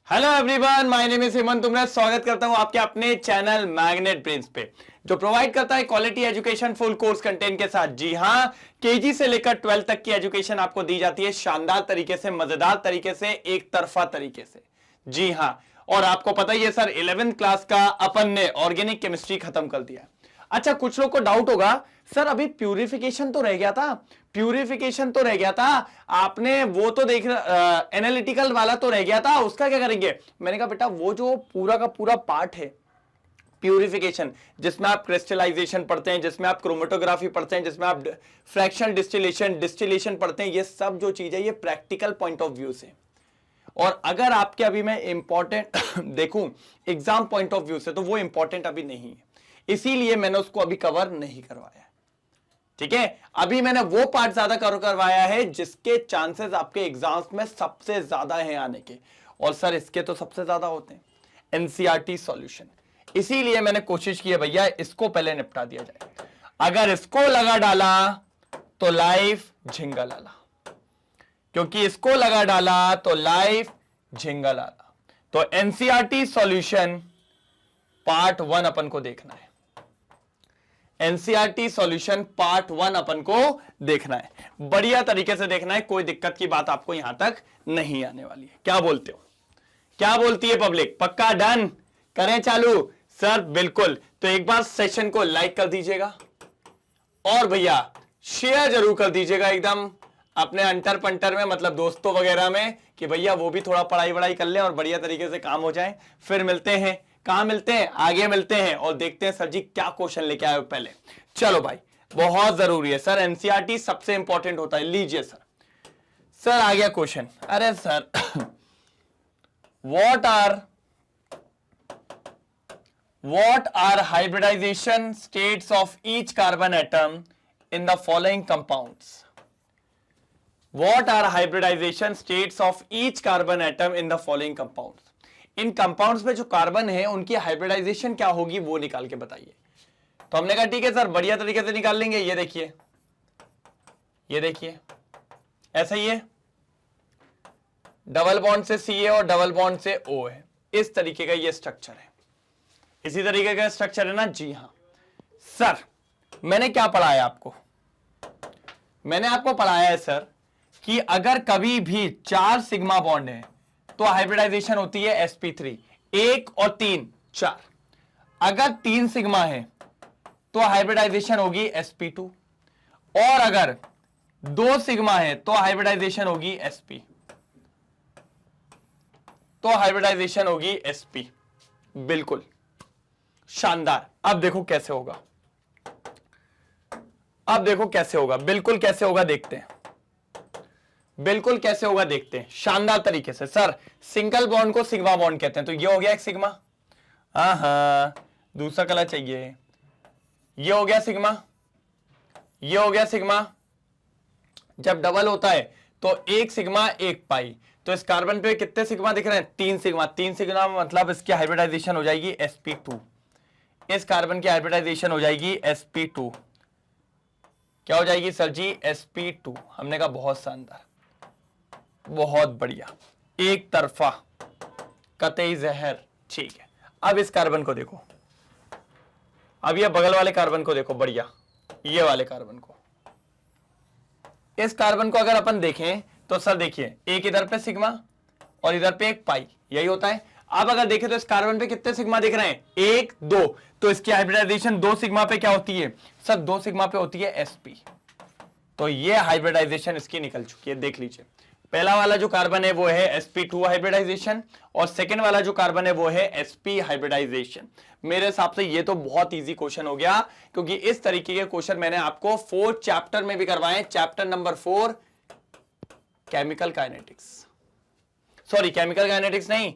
Hello everyone, my name is Hemant. तुम्हारा स्वागत करता हूं आपके अपने चैनल मैग्नेट ब्रेन्स पे, जो प्रोवाइड करता है quality education full course content के साथ। जी हां, केजी से लेकर 12 तक की एजुकेशन आपको दी जाती है शानदार तरीके से, मजेदार तरीके से, एक तरफा तरीके से। जी हां, और आपको पता ही है सर, 11th क्लास का अपन ने ऑर्गेनिक केमिस्ट्री खत्म कर दिया। अच्छा, कुछ लोग को डाउट होगा, सर अभी प्यूरिफिकेशन तो रह गया था, प्यूरिफिकेशन तो रह गया था, आपने वो तो देख एनालिटिकल वाला तो रह गया था, उसका क्या करेंगे? मैंने कहा बेटा, वो जो पूरा का पूरा पार्ट है प्यूरिफिकेशन, जिसमें आप क्रिस्टलाइजेशन पढ़ते हैं, जिसमें आप क्रोमेटोग्राफी पढ़ते हैं, जिसमें आप फ्रैक्शनल डिस्टिलेशन पढ़ते हैं, ये सब जो चीज है ये प्रैक्टिकल पॉइंट ऑफ व्यू से। और अगर आपके अभी मैं इंपॉर्टेंट देखूं एग्जाम पॉइंट ऑफ व्यू से, तो वो इंपॉर्टेंट अभी नहीं है, इसीलिए मैंने उसको अभी कवर नहीं करवाया। ठीक है, अभी मैंने वो पार्ट ज्यादा कवर करवाया है जिसके चांसेस आपके एग्जाम्स में सबसे ज्यादा हैं आने के, और सर इसके तो सबसे ज्यादा होते हैं, एनसीईआरटी सॉल्यूशन। इसीलिए मैंने कोशिश की है भैया इसको पहले निपटा दिया जाए। अगर इसको लगा डाला तो लाइफ झिंगा लाला, क्योंकि इसको लगा डाला तो लाइफ झिंगा लाला। तो एनसीईआरटी सॉल्यूशन पार्ट 1 अपन को देखना है, एनसीईआरटी सॉल्यूशन पार्ट 1 अपन को देखना है, बढ़िया तरीके से देखना है, कोई दिक्कत की बात आपको यहां तक नहीं आने वाली है। क्या बोलते हो, क्या बोलती है पब्लिक? पक्का डन करें चालू? सर बिल्कुल। तो एक बार सेशन को लाइक कर दीजिएगा और भैया शेयर जरूर कर दीजिएगा एकदम अपने अंटर पंटर में, मतलब दोस्तों वगैरह में, कि भैया वो भी थोड़ा पढ़ाई वढ़ाई कर लें और बढ़िया तरीके से काम हो जाए। फिर मिलते हैं, कहां मिलते हैं? आगे मिलते हैं और देखते हैं सर जी क्या क्वेश्चन लेके आए हो पहले। चलो भाई, बहुत जरूरी है सर, एनसीईआरटी सबसे इंपॉर्टेंट होता है। लीजिए सर, सर आ गया क्वेश्चन। अरे sir what are hybridization states of each carbon atom in the following compounds? What are hybridization states of each carbon atom in the following compounds? In compounds में जो carbon है उनकी hybridisation क्या होगी वो निकाल के बताइए। तो हमने कहा ठीक है सर, बढ़िया तरीके से निकाल लेंगे। ये देखिए, ये देखिए, ऐसा ही है, डबल बॉन्ड से सी है और डबल बॉन्ड से ओ है, इस तरीके का ये स्ट्रक्चर है, इसी तरीके का स्ट्रक्चर है ना? जी हां सर। मैंने क्या पढ़ाया आपको? मैंने आपको पढ़ाया है सर कि अगर कभी भी 4 सिग्मा बॉन्ड है तो हाइब्रिडाइजेशन होती है sp3, 1 और 3 4। अगर 3 सिग्मा है तो हाइब्रिडाइजेशन होगी sp2, और अगर 2 सिग्मा है तो हाइब्रिडाइजेशन होगी sp, तो हाइब्रिडाइजेशन होगी sp। बिल्कुल शानदार। अब देखो कैसे होगा, अब देखो कैसे होगा, बिल्कुल कैसे होगा देखते हैं, बिल्कुल कैसे होगा देखते हैं शानदार तरीके से। सर सिंगल बॉन्ड को सिग्मा बॉन्ड कहते हैं, तो ये हो गया एक सिग्मा, हाँ दूसरा कलर चाहिए, ये हो गया सिग्मा, ये हो गया सिग्मा। जब डबल होता है तो एक सिग्मा एक पाई, तो इस कार्बन पे कितने सिग्मा दिख रहे हैं? 3 सिग्मा, 3 सिग्मा मतलब इसकी हाइब्रिडाइजेशन हो जाएगी sp2, इस कार्बन की हाइब्रिडाइजेशन हो जाएगी sp2। क्या हो जाएगी सर जी? sp2। हमने कहा बहुत शानदार, बहुत बढ़िया, एक तरफा, कतई जहर। ठीक है, अब इस कार्बन को देखो, अब ये बगल वाले कार्बन को देखो, बढ़िया, ये वाले कार्बन को, इस कार्बन को अगर अपन देखें तो सर देखिए, एक इधर पे सिग्मा और इधर पे एक पाई, यही होता है। अब अगर देखें तो इस कार्बन पे कितने सिग्मा दिख रहे हैं? 1 2, तो इसकी हाइब्रिडाइजेशन 2 सिग्मा पे क्या होती है सर? 2 सिग्मा पे होती है sp, तो ये हाइब्रिडाइजेशन इसकी निकल चुकी है। देख लीजिए, पहला वाला जो कार्बन है वो है sp2 हाइब्रिडाइजेशन, और सेकेंड वाला जो कार्बन है वो है sp हाइब्रिडाइजेशन। मेरे हिसाब से ये तो बहुत इजी क्वेश्चन हो गया, क्योंकि इस तरीके के क्वेश्चन मैंने आपको 4 चैप्टर में भी करवाए। Chapter number 4 chemical kinetics, sorry chemical kinetics नहीं,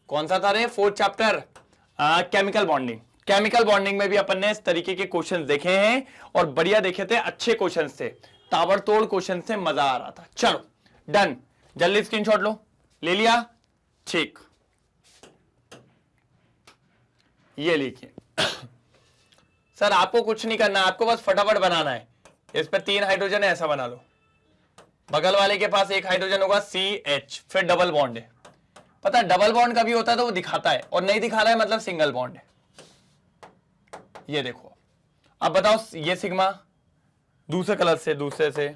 कौन सा था रे 4th chapter? Chemical bonding. Chemical bonding में भी अपन ने इस तरीके के क्वेश्चंस देखे हैं और बढ़िया देखे थे, अच्छे क्वेश्चंस थे, ताबड़तोड़ क्वेश्चन से मजा आ रहा था। चलो डन, जल्दी स्क्रीनशॉट लो, ले लिया? ठीक, ये लिखिए सर आपको कुछ नहीं करना, आपको बस फटाफट बनाना है। इस पे 3 हाइड्रोजन है, ऐसा बना लो, बगल वाले के पास एक हाइड्रोजन होगा CH, फिर डबल बॉन्ड है। पता है डबल बॉन्ड कभी होता है तो वो दिखाता है, और नहीं दिखा रहा है मतलब सिंगल बॉन्ड है। ये देखो, अब बताओ ये सिग्मा दूसरे कलर से, दूसरे से,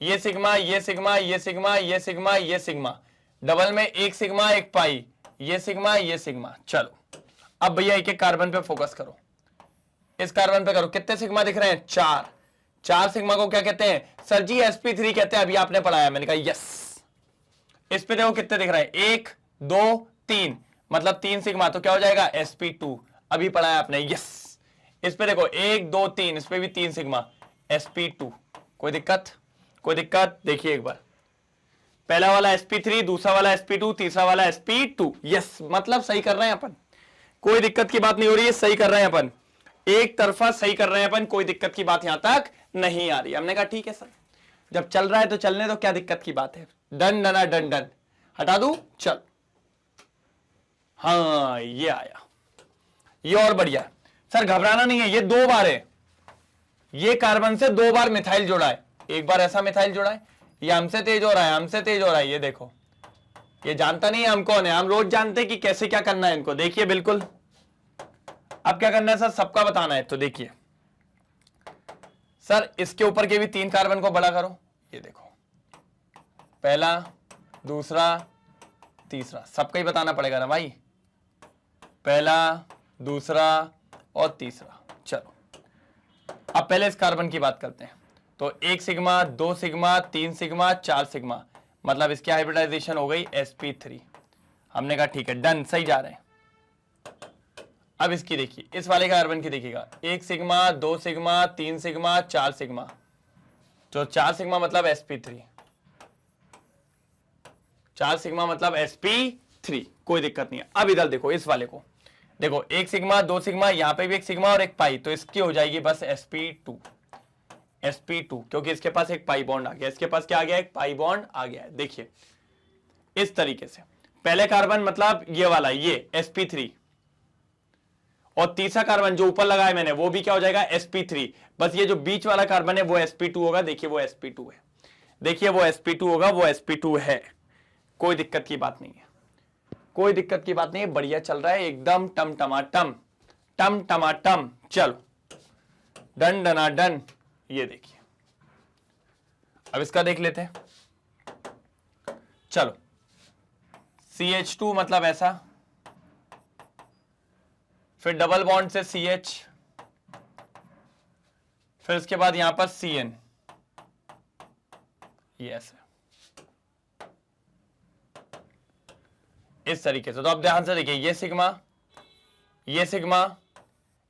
ये सिग्मा, ये सिग्मा, ये सिग्मा, ये सिग्मा, ये सिग्मा, डबल में एक सिग्मा एक पाई, ये सिग्मा, ये सिग्मा। चलो अब भैया एक एक कार्बन पे फोकस करो, इस कार्बन पे करो, कितने सिग्मा दिख रहे हैं? 4। 4 सिग्मा को क्या कहते हैं सर जी? sp3 कहते हैं। अभी आपने पढ़ाया, मैंने कहा यस। इस पे देखो कितने दिख रहे हैं, 1 2 3, मतलब 3 सिग्मा, तो क्या हो जाएगा? sp2। अभी पढ़ाया आपने, यस। इस पे देखो 1 2 3, इस पे भी 3 सिग्मा, sp2। कोई दिक्कत? कोई दिक्कत? देखिए एक बार, पहला वाला sp3, दूसरा वाला sp2, तीसरा वाला sp2। यस, मतलब सही कर रहे हैं अपन, कोई दिक्कत की बात नहीं हो रही है, सही कर रहे हैं अपन, एक तरफा सही कर रहे हैं अपन, कोई दिक्कत की बात यहां तक नहीं आ रही। हमने कहा ठीक है सर, जब चल रहा है तो चलने दो, क्या दिक्कत की बात है? डन डना डन डन, हटा दूं? चल, हाँ ये आया, ये और बढ़िया है। सर घबराना नहीं है, ये 2 बार है, ये कार्बन से 2 बार मिथाइल जोड़ा है, एक बार ऐसा मिथाइल जोड़ा है, ये हमसे तेज हो रहा है, हमसे तेज हो रहा है। ये देखो, ये जानता नहीं है हम कौन है, हम रोज जानते हैं कि कैसे क्या करना है इनको। देखिए बिल्कुल, अब क्या करना है सर? सबका बताना है। तो देखिए सर, इसके ऊपर के भी 3 कार्बन को बड़ा करो, ये देखो, पहला, दूसरा, तीसरा, सबका ही बताना पड़ेगा ना भाई, पहला, दूसरा और तीसरा। चलो अब पहले इस कार्बन की बात करते हैं। तो 1 सिग्मा, 2 सिग्मा, 3 सिग्मा, 4 सिग्मा, मतलब इसकी हाइब्रिडाइजेशन हो गई sp3। हमने कहा ठीक है, डन, सही जा रहे हैं। अब इसकी देखिए, इस वाले कार्बन की देखिएगा, 1 सिग्मा, 2 सिग्मा, 3 सिग्मा, 4 सिग्मा, तो 4 सिग्मा मतलब sp3, 4 सिग्मा मतलब sp3, कोई दिक्कत नहीं है। अब इधर देखो, इस वाले को देखो, 1 सिग्मा, 2 सिग्मा, यहां पे भी 1 सिग्मा और 1 पाई, तो इसकी हो जाएगी बस sp2, sp2, क्योंकि इसके पास एक पाई बॉन्ड आ गया, इसके पास क्या आ गया? एक पाई बॉन्ड आ गया है। देखिए इस तरीके से, पहले कार्बन मतलब ये वाला, ये sp3, और तीसरा कार्बन जो ऊपर लगाया मैंने वो भी क्या हो जाएगा? sp3। बस ये जो बीच वाला कार्बन है वो sp2 होगा। देखिए वो sp2 है, देखिए वो sp2 होगा, वो sp2 है, कोई दिक्कत की बात नहीं है, कोई दिक्कत की बात नहीं है, बढ़िया चल रहा है एकदम, टम टमाटम, टम टमाटम। चलो डन डना डन। ये देखिए, अब इसका देख लेते हैं। चलो CH2 मतलब ऐसा, फिर डबल बॉन्ड से CH, फिर उसके बाद यहां पर CN, ये ऐसे, इस तरीके से। तो अब ध्यान से देखिए, ये सिग्मा, ये सिग्मा,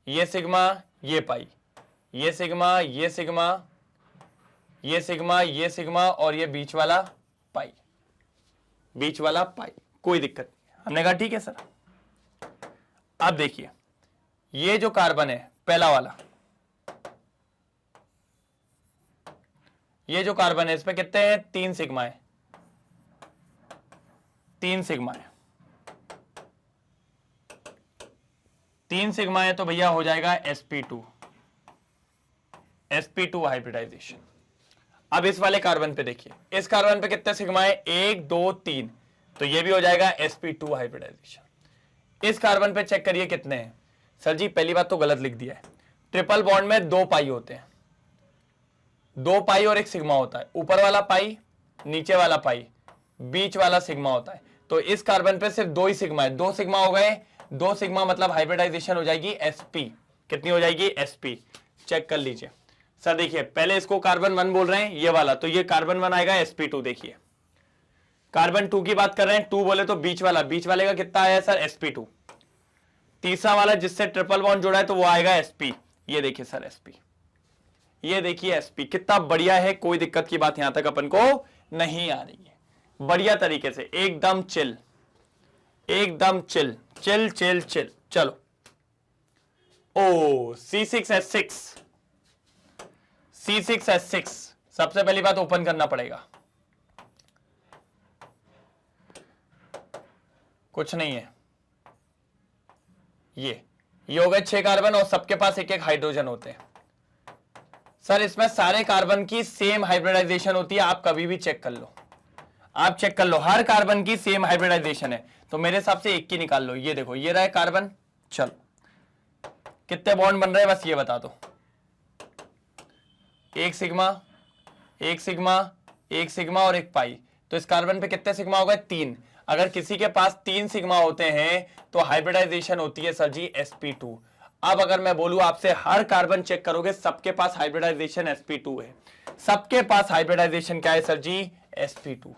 ये सिग्मा, ये पाई, ये सिग्मा, ये सिग्मा, ये सिग्मा, ये सिग्मा, और ये बीच वाला पाई, बीच वाला पाई, कोई दिक्कत नहीं। हमने कहा ठीक है सर। अब देखिए, ये जो कार्बन है पहला वाला, ये जो कार्बन है इस पे कितने हैं? 3 सिग्मा है, 3 सिग्मा है, 3 सिग्मा है, तो भैया हो जाएगा sp2, sp2 हाइब्रिडाइजेशन। अब इस वाले कार्बन पे देखिए, इस कार्बन पे कितने सिग्मा है? 1 2 3, तो ये भी हो जाएगा sp2 हाइब्रिडाइजेशन। इस कार्बन पे चेक करिए कितने हैं। सर जी पहली बात तो गलत लिख दिया है, ट्रिपल बॉन्ड में 2 पाई होते हैं, 2 पाई और 1 सिग्मा होता है, ऊपर वाला पाई, नीचे वाला पाई, बीच वाला सिग्मा होता है। तो इस कार्बन पे सिर्फ 2 ही सिग्मा है, 2 सिग्मा हो गए, 2 सिग्मा मतलब हाइब्रिडाइजेशन हो जाएगी sp। कितनी हो जाएगी? sp। चेक कर लीजिए सर, देखिए पहले इसको कार्बन 1 बोल रहे हैं, ये वाला, तो ये कार्बन 1 आएगा sp2। देखिए कार्बन 2 की बात कर रहे हैं, 2 बोले तो बीच वाला, बीच वाले का कितना आया सर? sp2। तीसरा वाला जिससे ट्रिपल बॉन्ड जोड़ा है तो वो आएगा sp। ये देखिए सर sp, ये देखिए sp, कितना बढ़िया है, कोई दिक्कत की बात यहां तक अपन को नहीं आ रही है, बढ़िया तरीके से, एकदम चिल, एकदम चिल चिल चिल चिल। चलो ओ C6H6, C6H6, सबसे पहली बात ओपन करना पड़ेगा, कुछ नहीं है, ये हो गए 6 कार्बन और सबके पास एक एक हाइड्रोजन होते हैं। सर इसमें सारे कार्बन की सेम हाइब्रिडाइजेशन होती है, आप कभी भी चेक कर लो, आप चेक कर लो, हर कार्बन की सेम हाइब्रिडाइजेशन है। तो मेरे हिसाब से एक की निकाल लो। ये देखो, ये रहा है कार्बन, चलो कितने बॉन्ड बन रहे हैं बस ये बता दो। एक सिग्मा, एक सिग्मा, एक सिग्मा और एक पाई। तो इस कार्बन पे कितने सिग्मा हो गए? 3। अगर किसी के पास 3 सिग्मा होते हैं तो हाइब्रिडाइजेशन होती है सर जी sp2। अब अगर मैं बोलूं आपसे, हर कार्बन चेक करोगे सबके पास हाइब्रिडाइजेशन sp2 है। सबके पास हाइब्रिडाइजेशन क्या है सर जी? sp2।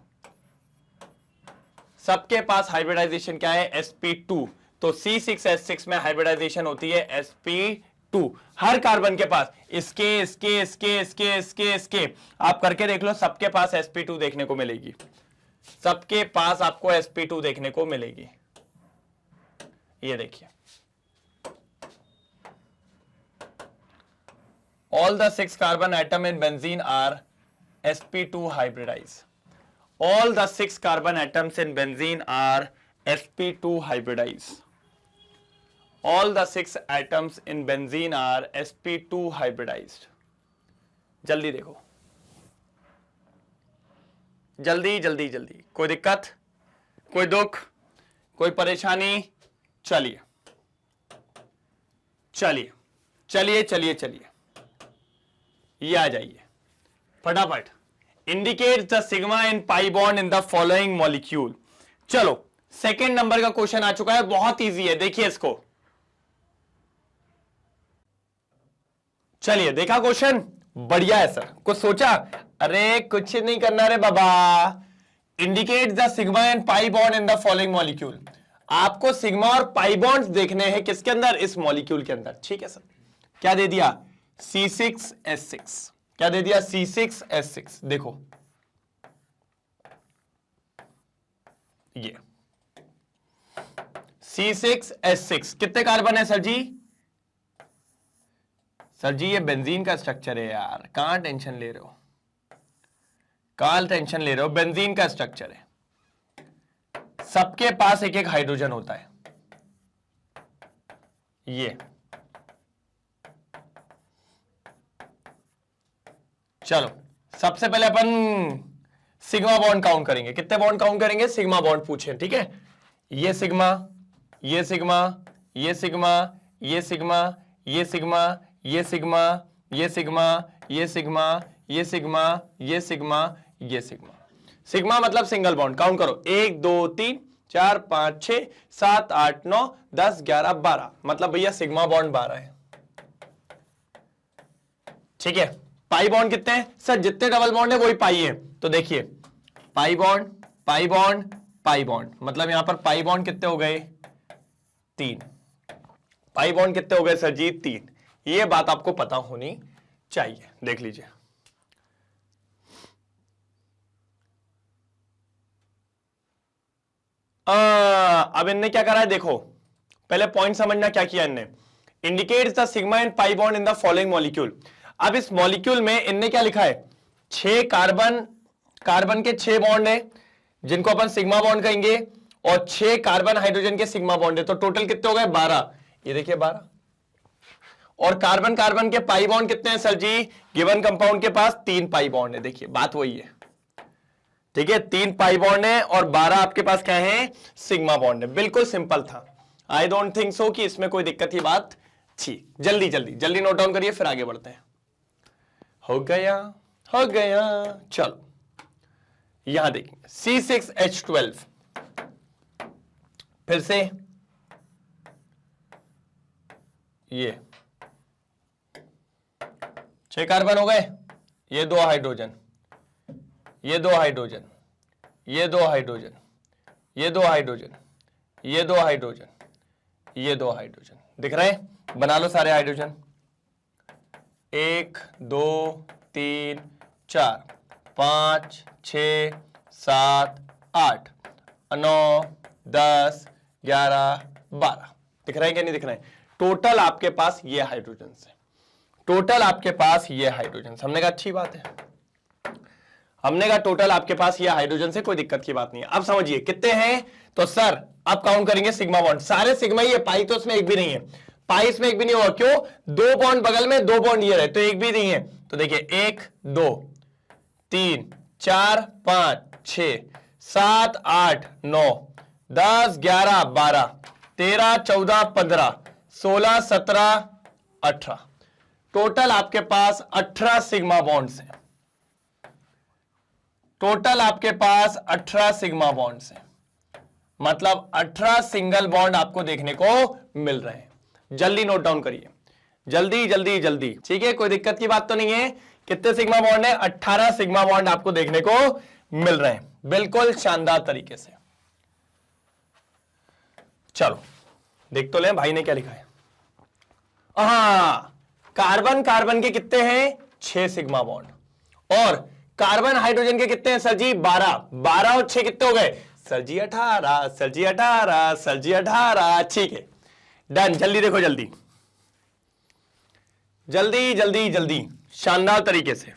सबके पास हाइब्रिडाइजेशन क्या है? sp2। तो C6H6 में हाइब्रिडाइजेशन होती है sp2। हर कार्बन के पास, इसके इसके इसके इसके इसके इसके आप करके देख लो, सबके पास sp2 देखने को मिलेगी। सबके पास आपको sp2 देखने को मिलेगी। ये देखिए, all the 6 carbon atom in benzene are sp2 hybridized. All the 6 carbon atoms in benzene are sp2 hybridized. All the 6 atoms in benzene are sp2 hybridized. जल्दी देखो, जल्दी जल्दी जल्दी। कोई दिक्कत, कोई दुख, कोई परेशानी? चलिए चलिए चलिए चलिए चलिए, ये आ जाइए फटाफट। Indicate the sigma in pi bond in the following molecule. चलो सेकेंड नंबर का क्वेश्चन आ चुका है, बहुत इजी है, देखिए इसको। चलिए देखा क्वेश्चन, बढ़िया है सर। कुछ सोचा? अरे कुछ नहीं करना रे बाबा। Indicate the sigma and pi bond in the following molecule. आपको सिग्मा और पाई बॉन्ड्स देखने हैं किसके अंदर? इस मॉलिक्यूल के अंदर। ठीक है सर, क्या दे दिया? C6H6। क्या दे दिया? C6H6। देखो ये C6H6 कितने कार्बन है सर जी? सर जी ये बेंजीन का स्ट्रक्चर है यार, कहां टेंशन ले रहे हो, कहां टेंशन ले रहे हो? बेंजीन का स्ट्रक्चर है। सबके पास एक एक हाइड्रोजन होता है। ये चलो सबसे पहले अपन सिग्मा बॉन्ड काउंट करेंगे। कितने बॉन्ड काउंट करेंगे? सिग्मा बॉन्ड पूछे, ठीक है। ये सिग्मा, ये सिग्मा, ये सिग्मा, ये सिग्मा, ये सिग्मा, ये सिग्मा, ये सिग्मा, ये सिग्मा, ये सिग्मा, ये सिग्मा, ये सिग्मा। सिग्मा मतलब सिंगल बॉन्ड। काउंट करो, 1 2 3 4 5 6 7 8 9 10 11 12, मतलब भैया सिग्मा बॉन्ड 12 है। ठीक है। पाई बॉन्ड कितने हैं सर? जितने डबल बॉन्ड है वही पाई है। तो देखिए pi bond, pi bond, pi bond, मतलब यहां पर पाई बॉन्ड कितने हो गए? 3। पाई बॉन्ड कितने हो गए सर जी? 3। ये बात आपको पता होनी चाहिए। देख लीजिए, अब इनने क्या करा है देखो, पहले पॉइंट समझना क्या किया इनने। Indicates the sigma and pi bond in the following molecule. अब इस मॉलिक्यूल में इनने क्या लिखा है? 6 कार्बन, कार्बन के 6 बॉन्ड है जिनको अपन सिग्मा बॉन्ड कहेंगे, और 6 कार्बन हाइड्रोजन के सिग्मा बॉन्ड है। तो टोटल कितने हो गए? 12। ये देखिए 12। और कार्बन कार्बन के पाई बॉन्ड कितने हैं सर जी? गिवन कंपाउंड के पास 3 पाई बॉन्ड है। देखिए बात वही है, ठीक है। 3 पाई बॉन्ड है और 12 आपके पास क्या है? सिग्मा बॉन्ड है। बिल्कुल सिंपल था। आई डोंट थिंक सो कि इसमें कोई दिक्कत की बात थी। जल्दी जल्दी जल्दी नोट डाउन करिए, फिर आगे बढ़ते हैं। हो गया, हो गया। चलो यहां देखेंगे C6H12, फिर से ये 6 कार्बन हो गए, ये 2 हाइड्रोजन, ये 2 हाइड्रोजन, ये 2 हाइड्रोजन, ये 2 हाइड्रोजन, ये 2 हाइड्रोजन, ये 2 हाइड्रोजन। दिख रहे हैं? बना लो सारे हाइड्रोजन। 1 2 3 4 5 6 7 8 9 10 11 12। दिख रहे हैं कि नहीं दिख रहे हैं? टोटल आपके पास ये हाइड्रोजन है, टोटल आपके पास ये हाइड्रोजन। हमने कहा अच्छी बात है, हमने कहा टोटल आपके पास ये हाइड्रोजन से कोई दिक्कत की बात नहीं है। अब समझिए कितने हैं? तो सर अब काउंट करेंगे सिग्मा बॉन्ड, सारे सिग्मा ही है, पाई तो इसमें एक भी नहीं है। पाई इसमें एक भी नहीं होगा, क्यों? 2 बॉन्ड बगल में, 2 बॉन्ड ये रहे, तो एक भी नहीं है। तो देखिए 1 2 3 4 5 6 7 8 9 10 11 12 13 14 15 16 17 18 टोटल आपके पास 18 सिग्मा बॉन्ड्स हैं। टोटल आपके पास 18 सिग्मा बॉन्ड्स हैं, मतलब 18 सिंगल बॉन्ड आपको देखने को मिल रहे हैं। जल्दी नोट डाउन करिए, जल्दी जल्दी जल्दी, ठीक है, कोई दिक्कत की बात तो नहीं है। कितने सिग्मा बॉन्ड है? 18 सिग्मा बॉन्ड आपको देखने को मिल रहे हैं, बिल्कुल शानदार तरीके से। चलो देख तो लें भाई ने क्या लिखा है। कार्बन कार्बन के कितने हैं? 6 सिग्मा बॉन्ड, और कार्बन हाइड्रोजन के कितने हैं सर जी? 12। 12 और 6 कितने हो गए सर जी? 18। सर जी 18, सर जी 18, ठीक है, डन। जल्दी देखो, जल्दी जल्दी जल्दी जल्दी, शानदार तरीके से,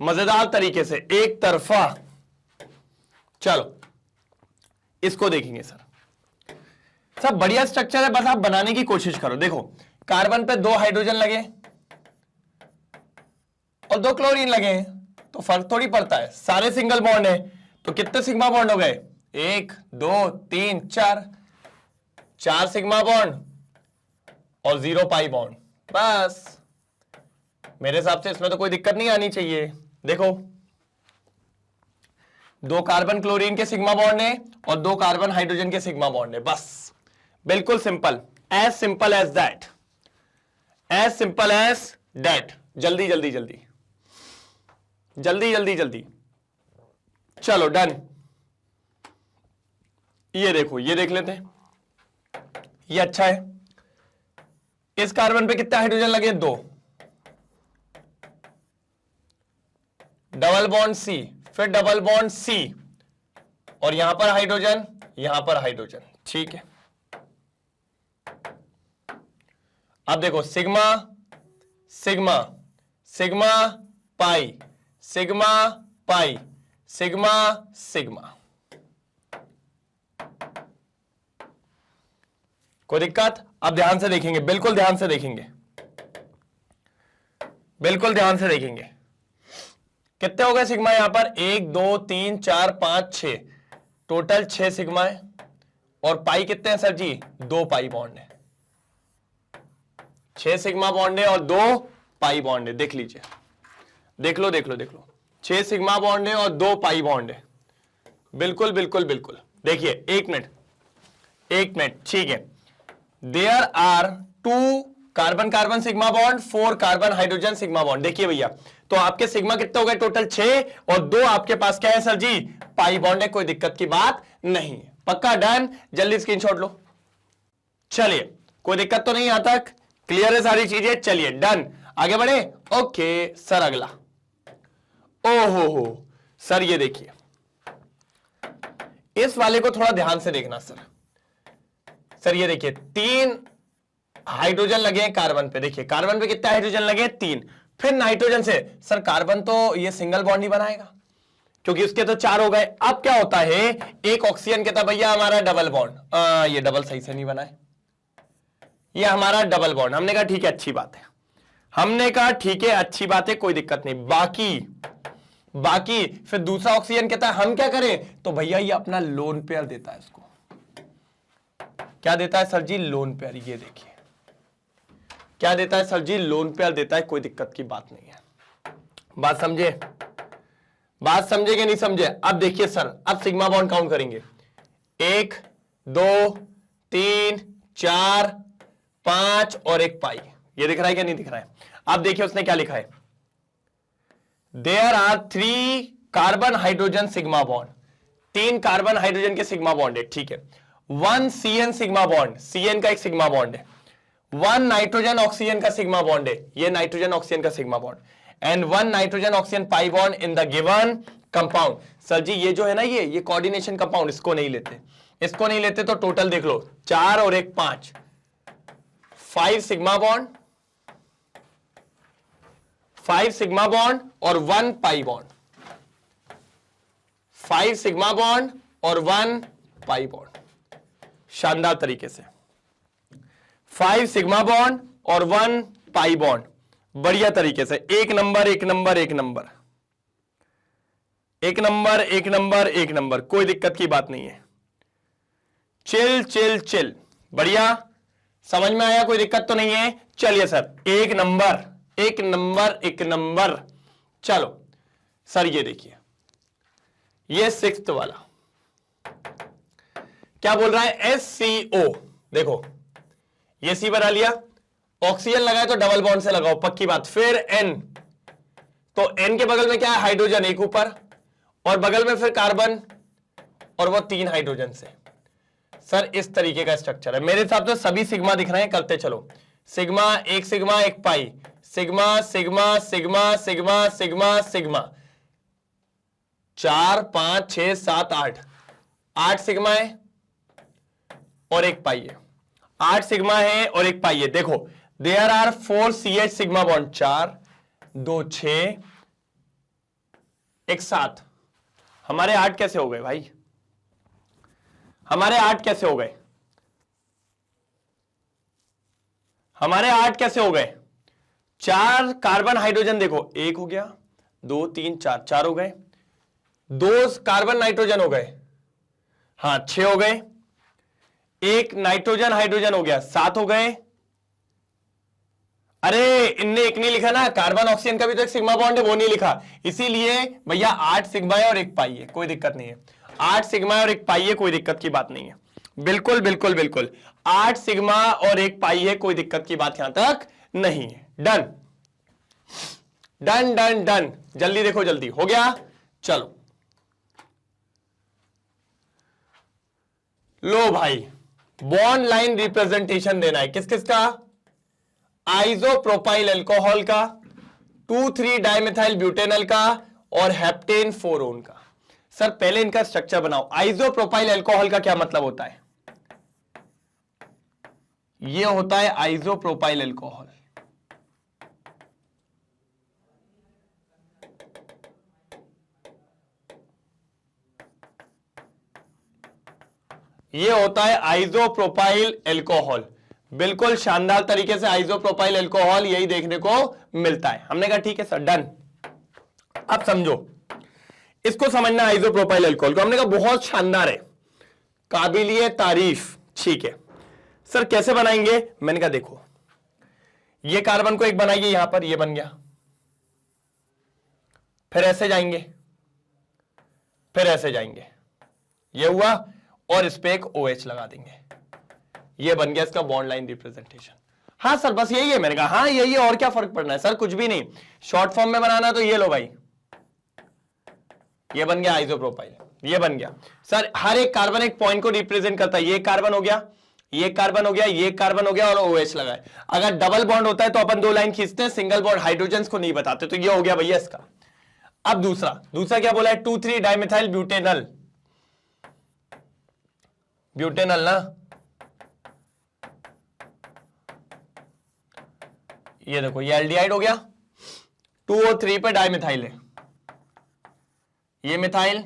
मजेदार तरीके से, एक तरफा। चलो इसको देखेंगे सर। सब बढ़िया स्ट्रक्चर है, बस आप बनाने की कोशिश करो। देखो कार्बन पे 2 हाइड्रोजन लगे और 2 क्लोरीन लगे हैं, तो फर्क थोड़ी पड़ता है, सारे सिंगल बॉन्ड है। तो कितने सिग्मा बॉन्ड हो गए? 1 2 3 4, 4 सिग्मा बॉन्ड और 0 पाई बॉन्ड। बस मेरे हिसाब से इसमें तो कोई दिक्कत नहीं आनी चाहिए। देखो 2 कार्बन क्लोरीन के सिग्मा बॉन्ड है और 2 कार्बन हाइड्रोजन के सिग्मा बॉन्ड है, बस बिल्कुल simple, as simple as that, as simple as that. जल्दी जल्दी जल्दी जल्दी जल्दी जल्दी, चलो डन। ये देखो, ये देख लेते हैं, ये अच्छा है। इस कार्बन पे कितने हाइड्रोजन लगे? 2। डबल बॉन्ड सी, फिर डबल बॉन्ड सी, और यहां पर हाइड्रोजन, यहां पर हाइड्रोजन, ठीक है। अब देखो sigma sigma sigma pi, sigma pi, sigma sigma, कोई दिक्कत? अब ध्यान से देखेंगे, बिल्कुल ध्यान से देखेंगे, बिल्कुल ध्यान से देखेंगे। कितने हो गए सिग्मा यहां पर? 1 2 3 4 5 6, टोटल 6 सिग्मा है। और पाई कितने हैं सर जी? 2 पाई बॉन्ड है। 6 सिग्मा बॉन्ड है और 2 पाई बॉन्ड है। देख लीजिए, देख लो देख लो देख लो, 6 सिग्मा बॉन्ड है और 2 पाई बॉन्ड है। बिल्कुल बिल्कुल बिल्कुल। देखिए एक मिनट, एक मिनट, ठीक है। There are 2 carbon carbon sigma bond, 4 carbon hydrogen sigma bond. देखिए भैया, तो आपके सिग्मा कितने हो गए? टोटल 6, और 2 आपके पास क्या है सर जी? पाई बॉन्ड है। कोई दिक्कत की बात नहीं है, पक्का डन। जल्दी स्क्रीनशॉट लो। चलिए, कोई दिक्कत तो नहीं, यहां तक क्लियर है सारी चीजें? चलिए डन, आगे बढ़े। ओके सर, अगला। ओहो सर, ये देखिए, इस वाले को थोड़ा ध्यान से देखना सर। सर ये देखिए, 3 हाइड्रोजन लगे हैं कार्बन पे। देखिए कार्बन पे कितने हाइड्रोजन लगे? 3। फिर नाइट्रोजन से सर कार्बन तो ये सिंगल बॉन्ड ही बनाएगा, क्योंकि उसके तो 4 हो गए। अब क्या होता है, एक ऑक्सीजन कहता भैया हमारा डबल बॉन्ड, ये डबल सही से नहीं बना है, ये हमारा डबल बॉन्ड। हमने कहा ठीक है, अच्छी बात है, हमने कहा ठीक है, अच्छी बात है, कोई दिक्कत नहीं। बाकी फिर दूसरा ऑक्सीजन कहता है हम क्या करें? तो भैया ये अपना लोन पेयर देता है इसको। क्या देता है सर जी? Lone pair. ये देखिए क्या देता है सर जी? लोन पेयर देता है। कोई दिक्कत की बात नहीं है। बात समझे? बात समझे कि नहीं समझे? अब देखिए सर, अब सिग्मा बॉन्ड काउंट करेंगे। 1 2 3 4 5 और 1 पाई। ये दिख रहा है क्या? नहीं दिख रहा है? अब देखिए उसने क्या लिखा है। There are 3 carbon hydrogen sigma bond. 3 carbon hydrogen के सिग्मा बॉन्ड है, ठीक है। 1 CN सिग्मा बॉन्ड, CN का एक सिग्मा बॉन्ड है। 1 नाइट्रोजन ऑक्सीजन का सिग्मा बॉन्ड है, ये नाइट्रोजन ऑक्सीजन का sigma bond, and 1 nitrogen oxygen pi bond in the given compound. Sir ji ये जो है ना, ये कोऑर्डिनेशन कंपाउंड, इसको नहीं लेते, इसको नहीं लेते। तो टोटल देख लो, 4 और 1 5, 5 सिग्मा बॉन्ड, 5 सिग्मा बॉन्ड और 1 पाई बॉन्ड, 5 सिग्मा बॉन्ड और 1 पाई बॉन्ड। शानदार तरीके से 5 सिग्मा बॉन्ड और 1 पाई बॉन्ड, बढ़िया तरीके से, एक नंबर एक नंबर एक नंबर एक नंबर एक नंबर एक नंबर, कोई दिक्कत की बात नहीं है। चिल चिल चिल, बढ़िया, समझ में आया, कोई दिक्कत तो नहीं है। चलिए सर, एक नंबर एक नंबर एक नंबर। चलो सर ये देखिए, ये सिक्स्थ वाला क्या बोल रहा है, SCO। देखो ये सी बना लिया, ऑक्सीजन लगाए तो डबल बॉन्ड से लगाओ, पक्की बात। फिर N, तो N के बगल में क्या है, हाइड्रोजन एक ऊपर, और बगल में फिर कार्बन, और वो 3 हाइड्रोजन से। सर इस तरीके का स्ट्रक्चर है, मेरे हिसाब से सभी सिग्मा दिख रहे हैं, करते चलो। सिग्मा एक pi, sigma sigma sigma sigma sigma sigma, 4 5 6 7 8 sigma है और एक पाई है, 8 सिग्मा है और एक पाई है। देखो there are 4 CH sigma bond, 4 2 6 1 7। हमारे 8 कैसे हो गए भाई, हमारे 8 कैसे हो गए, हमारे 8 कैसे हो गए। 4 कार्बन हाइड्रोजन, देखो 1 हो गया, 2 3 4, 4 हो गए, 2 कार्बन नाइट्रोजन हो गए, हां 6 हो गए, 1 नाइट्रोजन हाइड्रोजन हो गया, 7 हो गए। अरे इनने एक नहीं लिखा ना, कार्बन ऑक्सीजन का भी तो एक सिग्मा बॉन्ड है, वो नहीं लिखा, इसीलिए भैया 8 सिग्मा है और एक पाई है, कोई दिक्कत नहीं है। 8 सिग्मा और एक पाई है, कोई दिक्कत की बात नहीं है। बिल्कुल बिल्कुल बिल्कुल, 8 सिग्मा और एक पाई है, कोई दिक्कत की बात यहां तक नहीं है। डन डन डन डन, जल्दी देखो, जल्दी हो गया। चलो लो भाई, बॉन्ड लाइन रिप्रेजेंटेशन देना है, किस किस का, आइसोप्रोपाइल अल्कोहल का, 2,3 डाइमेथाइल ब्यूटेनल का, और हेप्टेन 4-ओन का। सर पहले इनका स्ट्रक्चर बनाओ। आइसोप्रोपाइल अल्कोहल का क्या मतलब होता है, यह होता है आइसोप्रोपाइल अल्कोहल। यह होता है आइसोप्रोपाइल अल्कोहल, बिल्कुल शानदार तरीके से आइसोप्रोपाइल अल्कोहल यही देखने को मिलता है। हमने कहा ठीक है सर, डन। अब समझो, इसको समझना, आइसोप्रोपाइल अल्कोहल को हमने कहा बहुत शानदार है, काबिलिए तारीफ, ठीक है सर कैसे बनाएंगे। मैंने कहा देखो, ये कार्बन को एक बनाइए यहां पर, ये बन गया, फिर ऐसे जाएंगे, फिर ऐसे जाएंगे, ये हुआ, और इस पे एक OH लगा देंगे, ये बन गया इसका बॉन्ड लाइन रिप्रेजेंटेशन। हाँ सर बस यही है। मैंने कहा हाँ यही है, और क्या फर्क पड़ना है सर, कुछ भी नहीं। शॉर्ट फॉर्म में बनाना तो ये लो भाई, ये बन गया आइसोप्रोपाइल, ये बन गया। सर हर एक कार्बन एक पॉइंट को रिप्रेजेंट करता है, ये कार्बन हो गया, ये कार्बन हो गया, ये कार्बन हो गया, और OH लगा है। अगर डबल बॉन्ड होता है तो अपन 2 लाइन खींचते हैं, सिंगल बॉन्ड हाइड्रोजन को नहीं बताते, तो ये हो गया भैया इसका। अब दूसरा क्या बोला है, 2,3 डाइमेथाइल ब्यूटेनल, ब्यूटेनल ना, ये देखो ये एल्डिहाइड हो गया, 2 और 3 पे डाइमेथाइल है, ये मिथाइल,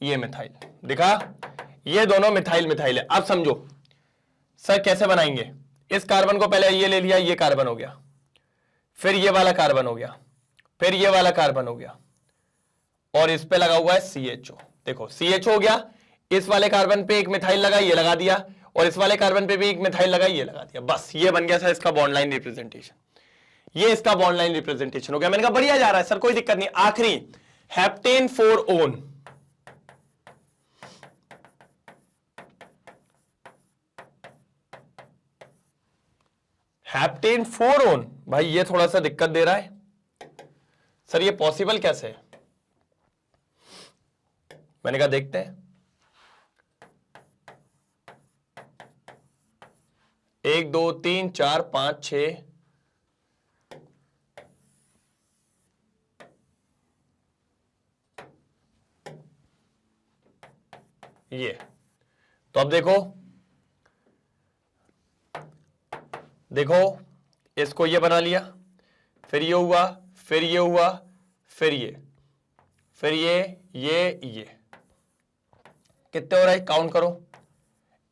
ये मिथाइल, दिखा, ये दोनों मिथाइल मिथाइल है। अब समझो सर कैसे बनाएंगे, इस कार्बन को पहले ये ले लिया, ये कार्बन हो गया, फिर ये वाला कार्बन हो गया, फिर ये वाला कार्बन हो गया, और इस पे लगा हुआ है CHO। देखो CHO हो गया, इस वाले कार्बन पे एक मिथाइल लगा, ये लगा दिया, और इस वाले कार्बन पे भी एक मिथाइल लगा, ये लगा दिया, बस ये बन गया सर इसका बॉन्ड लाइन रिप्रेजेंटेशन। ये इसका बॉन्ड लाइन रिप्रेजेंटेशन हो गया। मैंने कहा बढ़िया जा रहा है सर, कोई दिक्कत नहीं। आखिरी हेप्टेन 4-ओन, हेप्टेन 4-ओन, भाई ये थोड़ा सा दिक्कत दे रहा है सर, ये पॉसिबल कैसे है। मैंने कहा देखते हैं, 1 2 3 4 5 6, ये तो अब देखो इसको ये बना लिया, फिर ये हुआ, फिर ये हुआ, फिर ये, फिर ये कितने हो रहा है, काउंट करो,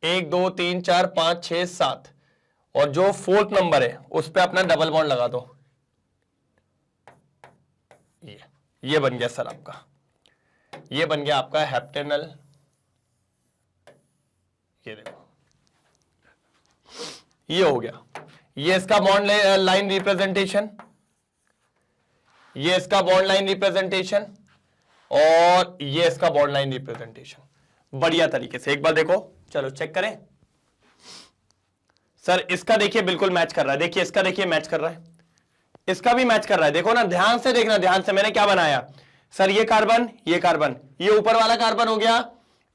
1 2 3 4 5 6 7, और जो 4th नंबर है उस पे अपना डबल बॉन्ड लगा दो, ये बन गया सर आपका, ये बन गया आपका हेप्टेनल। ये देखो, ये हो गया, ये इसका बॉन्ड लाइन रिप्रेजेंटेशन, ये इसका बॉन्ड लाइन रिप्रेजेंटेशन, और ये इसका बॉन्ड लाइन रिप्रेजेंटेशन। बढ़िया तरीके से एक बार देखो, चलो चेक करें। सर इसका देखिए बिल्कुल मैच कर रहा है, देखिए इसका देखिए मैच कर रहा है, इसका भी मैच कर रहा है। देखो ना, ध्यान से देखना, ध्यान से। मैंने क्या बनाया सर, ये कार्बन, ये कार्बन, ये ऊपर वाला कार्बन हो गया,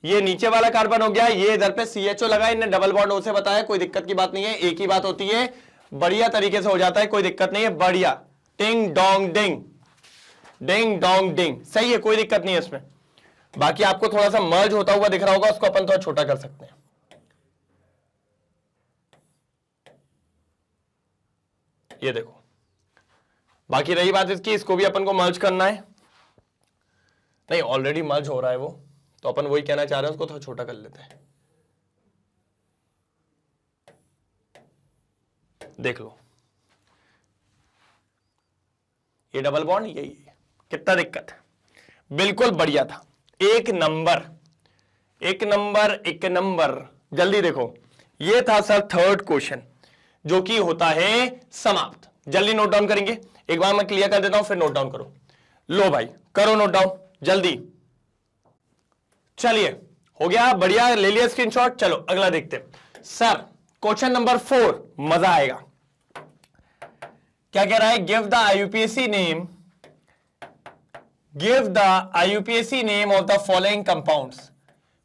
ये नीचे वाला कार्बन हो गया, ये इधर पे CHO लगा, इन्हें डबल बॉन्ड O से बताया, कोई दिक्कत की बात नहीं है, एक ही बात होती है, बढ़िया तरीके से हो जाता है, कोई दिक्कत नहीं है, बढ़िया। टिंग dong ding, ding dong ding, सही है, कोई दिक्कत नहीं है इसमें। बाकी आपको थोड़ा सा मर्ज होता हुआ दिख रहा होगा, उसको अपन थोड़ा छोटा कर सकते हैं। ये देखो, बाकी रही बात इसकी, इसको भी अपन को मर्ज करना है, नहीं ऑलरेडी मर्ज हो रहा है वो, तो अपन वही कहना चाह रहे हैं, उसको थोड़ा छोटा कर लेते हैं। देख लो, ये डबल बॉन्ड, यही कितना दिक्कत है, बिल्कुल बढ़िया था। एक नंबर, एक नंबर, एक नंबर। जल्दी देखो, ये था सर थर्ड क्वेश्चन, जो कि होता है समाप्त। जल्दी नोट डाउन करेंगे, एक बार मैं क्लियर कर देता हूं, फिर नोट डाउन करो। लो भाई, करो नोट डाउन जल्दी। चलिए, हो गया, बढ़िया, ले लिया स्क्रीनशॉट। चलो अगला देखते हैं। सर क्वेश्चन नंबर 4, मजा आएगा। क्या कह रहा है? Give the IUPAC name, give the IUPAC name of the following compounds.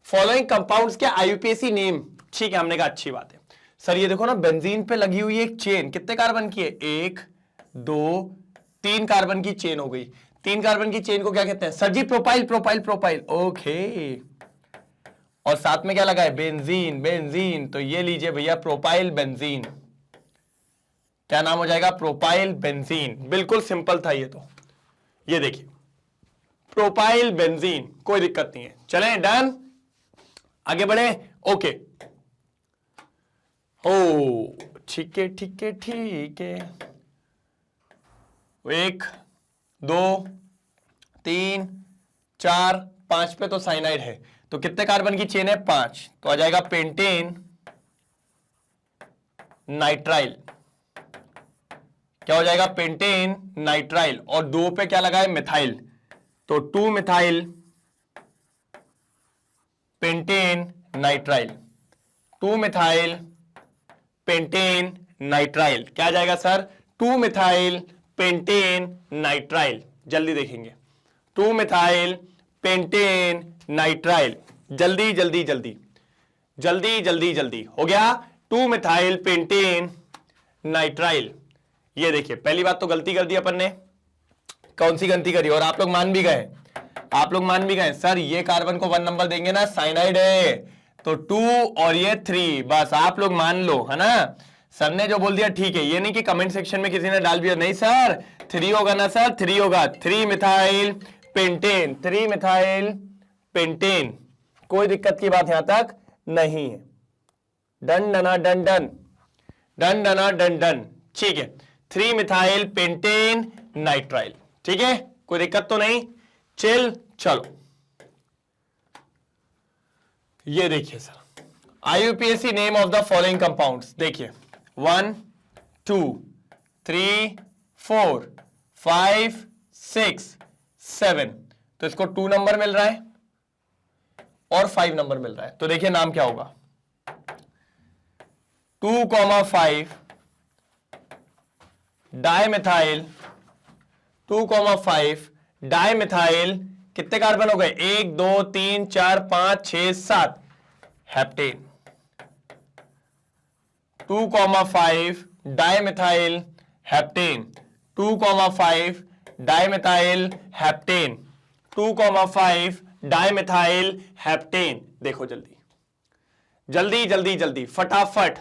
Following compounds के आईयूपीएसी नेम। ठीक है, हमने कहा अच्छी बात है। सर ये देखो ना, बेंजीन पे लगी हुई एक चेन, कितने कार्बन की है? 1 2 3 कार्बन की चेन हो गई। 3 कार्बन की चेन को क्या कहते हैं? सर जी प्रोपाइल, प्रोपाइल, प्रोपाइल। ओके, और साथ में क्या लगा है? Benzene, benzene. तो ये लीजिए भैया, प्रोपाइल बेंजीन। क्या नाम हो जाएगा? Propyl benzene. बिल्कुल सिंपल था ये तो। ये देखिए, प्रोपाइल बेंजीन, कोई दिक्कत नहीं है। चलें, डन, आगे बढ़े। ओके, ओ ठीक है, ठीक है, ठीक है। 1 2 3 4 5 पे तो साइनाइड है, तो कितने कार्बन की चेन है? 5। तो आ जाएगा पेंटेन नाइट्राइल। क्या हो जाएगा? Pentane nitrile. और 2 पे क्या लगा है? मिथाइल। तो 2 methyl pentane nitrile, 2 methyl pentane nitrile. क्या आ जाएगा सर? 2 methyl pentane nitrile. जल्दी देखेंगे, 2 मिथाइल पेंटेन नाइट्राइल। जल्दी जल्दी जल्दी जल्दी जल्दी जल्दी, हो गया 2 मिथाइल पेंटेन नाइट्राइल। ये देखिए, पहली बात तो गलती कर दी अपन ने। कौन सी गलती करी? और आप लोग मान भी गए, आप लोग मान भी गए। सर ये कार्बन को 1 नंबर देंगे ना, साइनाइड है, तो 2 और ये 3, बस आप लोग मान लो, है ना। सर ने जो बोल दिया ठीक है, ये नहीं कि कमेंट सेक्शन में किसी ने डाल दिया नहीं सर 3 होगा ना सर, 3 होगा। 3 मिथाइल पेंटेन, 3 मिथाइल पेंटेन, कोई दिक्कत की बात यहां तक नहीं है। डन डना डन डन, डन डना डन डन, ठीक है। 3 मिथाइल पेंटेन नाइट्राइल, ठीक है, कोई दिक्कत तो नहीं। चिल, चलो ये देखिए sir, IUPAC name of the following compounds. देखिए 1 2 3 4 5 6 7, तो इसको 2 नंबर मिल रहा है और 5 नंबर मिल रहा है। तो देखिए नाम क्या होगा? 2,5 डाइमिथाइल, 2,5 डाइमिथाइल, कितने कार्बन हो गए? 1 2 3 4 5 6 7, heptane. 2,5 dimethyl heptane, 2,5 dimethyl heptane, 2,5 dimethyl heptane. देखो जल्दी जल्दी जल्दी जल्दी, फटाफट,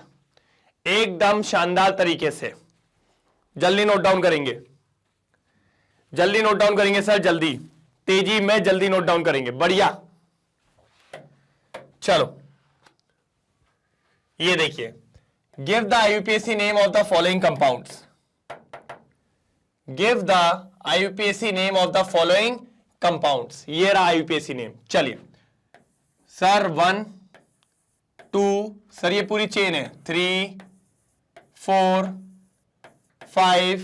एकदम शानदार तरीके से जल्दी नोट डाउन करेंगे, जल्दी नोट डाउन करेंगे सर, जल्दी तेजी में जल्दी नोट डाउन करेंगे। बढ़िया, चलो ये देखिए, give the IUPAC name of the following compounds, give the IUPAC name of the following compounds, ये रहा आईयूपीएसी नेम। चलिए सर 1 2, सर ये पूरी चेन है 3 4 5